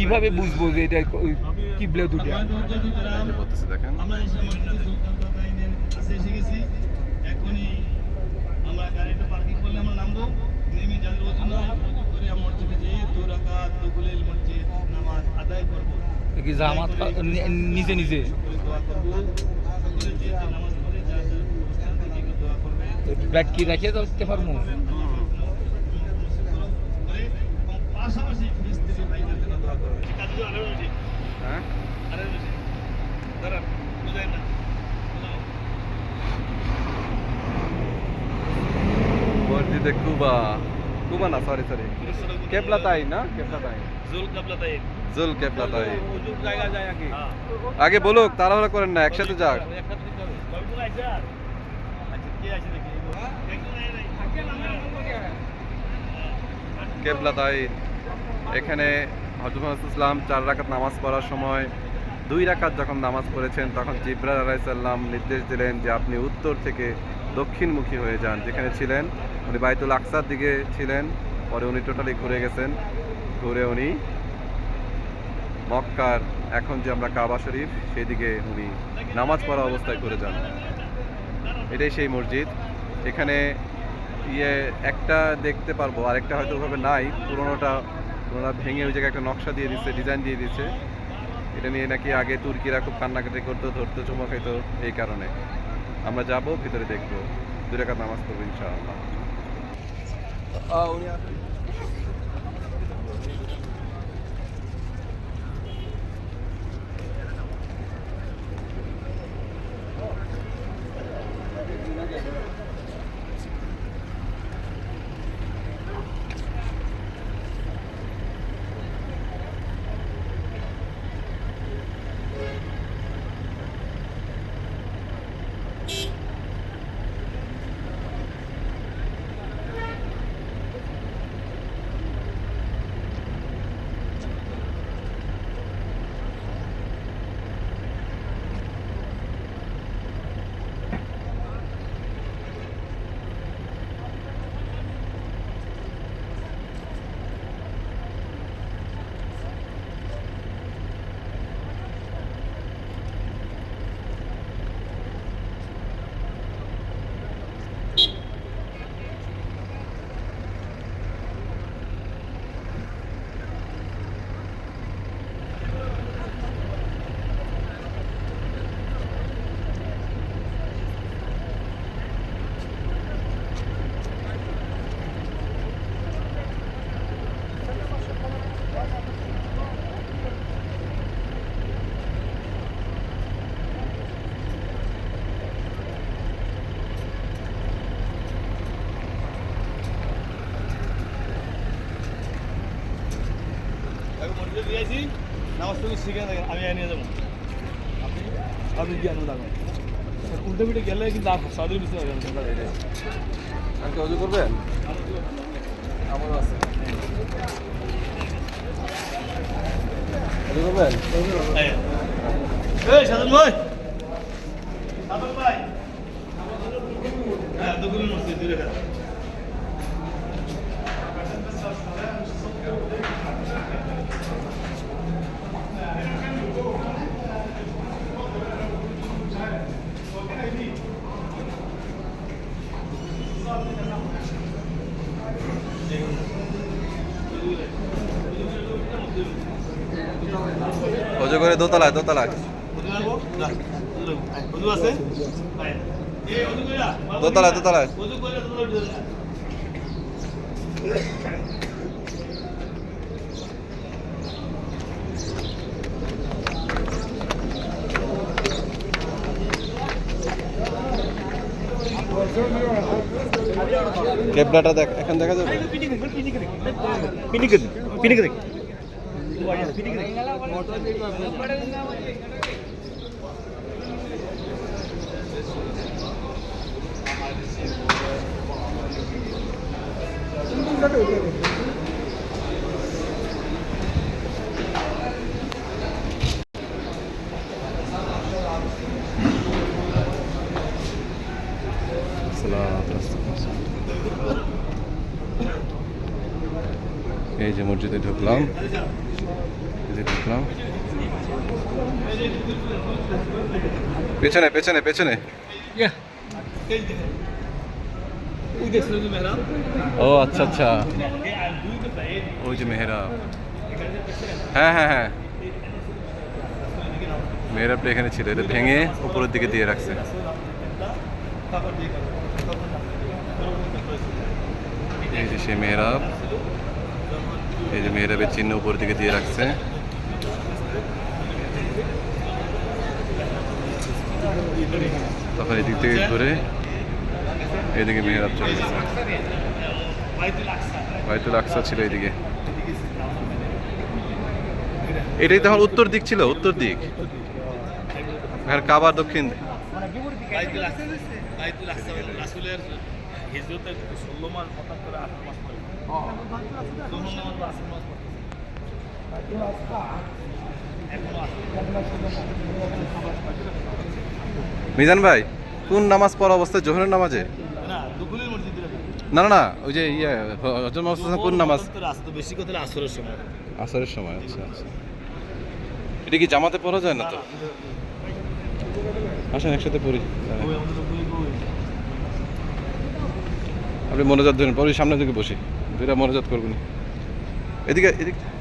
কিভাবে বুঝবো যে এটা কিবলা দুটা? বলতেছে দেখেন, আমরা গাড়িটা পার্কিং করলে আমরা নামবো, নেমে যাদের ওজন করে মসজিদে যেয়ে 2 রাকাত দুগুলেল মসজিদ নামাজ আদায় করবো। কি জামাত নিচে নিচে দোয়া করবো, সকলে যে নামাজ পড়ে যার যার অবস্থান থেকে একটু দোয়া করবে। ব্যাগ কি রেখে দিতে পারবো? পাশাপাশি মিস্ত্রি ভাইদের জন্য দোয়া করবে। কাজে আরো বেশি, হ্যাঁ আরো বেশি দাঁড়ান, বুঝাই না মসজিদে কুবা, কুবা না, সরি কেবলাতাই না, কেবলাতাই, জুল কাবলাতাইন, জুল কেবলাতাই। ওজুর জায়গা যায় আগে। আগে বলুক, তাড়াহুড়া করেন না, একসাথে যাক। একসাথে দিতে হবে। কয়জন আইছে আর? আচ্ছা, কে আইছে দেখি? একজন আই নাই। কেবলাতাই। এখানে হযরত মুহাম্মদ ইসলাম 4 রাকাত নামাজ পড়ার সময় 2 রাকাত যখন নামাজ পড়েছেন, তখন জিবরাইল আলাইহিস সালাম নির্দেশ দিলেন যে আপনি উত্তর থেকে দক্ষিণমুখী হয়ে যান। যেখানে ছিলেন উনি বাইতুল আকসার দিকে ছিলেন, পরে উনি টোটালি ঘুরে গেছেন, ঘুরে উনি মক্কার এখন যে আমরা কাবা শরীফ সেই দিকে উনি নামাজ পড়া অবস্থায় ঘুরে যান। এটাই সেই মসজিদ। এখানে একটা দেখতে পারবো, আরেকটা হয়তো ওভাবে নাই, পুরোনোটা ভেঙে ওই জায়গায় একটা নকশা দিয়ে দিচ্ছে, ডিজাইন দিয়ে দিচ্ছে। এটা নিয়ে নাকি আগে তুর্কিরা খুব কান্নাকাটি করতো, ধরতো, চুমা খাইতো। এই কারণে আমরা যাব, ভিতরে দেখবো, 2 রাকাত নামাজ পড়বো ইনশাআল্লাহ। মসজিদে দিয়ে আইছি, নামাজ তুমি শিখে দেখেন, আমি নিয়ে যাবো। আপনি গিয়ে আনো দেখো, উল্টো পিঠে গেলে কিন্তু সাদের পিছনে হবে। আর কি অজু করবেন? আমারও আছে। অজু করবেন? এই সাদন ভাই, সাদন ভাই, হ্যাঁ দুগুলো মসজিদ দূরে গেল। অজু করে দোতলায়, দোতলায়, দোতলায়, দোতলায়। কেবলাটা দেখ, এখন দেখা যাবে। এই যে মসজিদে ঢুকলাম, যে দেখলাম পেছনে পেছনে পেছনে ওই দেখছিল যে মেহরাব ও আচ্ছা আচ্ছা ওই যে মেহরাব হ্যাঁ হ্যাঁ হ্যাঁ মেহরাবটা এখানে ছিল এটা ভেঙে উপরের দিকে দিয়ে রাখছে এই যে সে মেহরাব এই যে মেহরাবের চিহ্ন উপরের দিকে দিয়ে রাখছে তখন এদিক থেকে ঘুরে এদিকে মেহরাব চলে গেছে বাইতুল আকসা ছিল এইদিকে এটাই তখন উত্তর দিক ছিল উত্তর দিক আর কাবার দক্ষিণ দিক বাইতুল আকসা রাসূলের হিজরতের 16 মাস 77 18 মাস পরে দুহর নামাজ বা আসর নামাজ পড়তেছে মিজান ভাই কোন নামাজ পড়া অবস্থায় জোহরের নামাজে না দুকুলের মসজিদে না না না ওই যে ইয়ে হজরত মোহাম্মদ কোন নামাজ তো বেশি কথা আসরের সময় আসরের সময় আচ্ছা আচ্ছা এটা কি জামাতে পড়া যায় না তো আসেন একসাথে পড়ি আপনি মনোজাত ধরেন পরে সামনের দিকে বসি দুইটা মনোজাত করবেন এদিকে এদিকে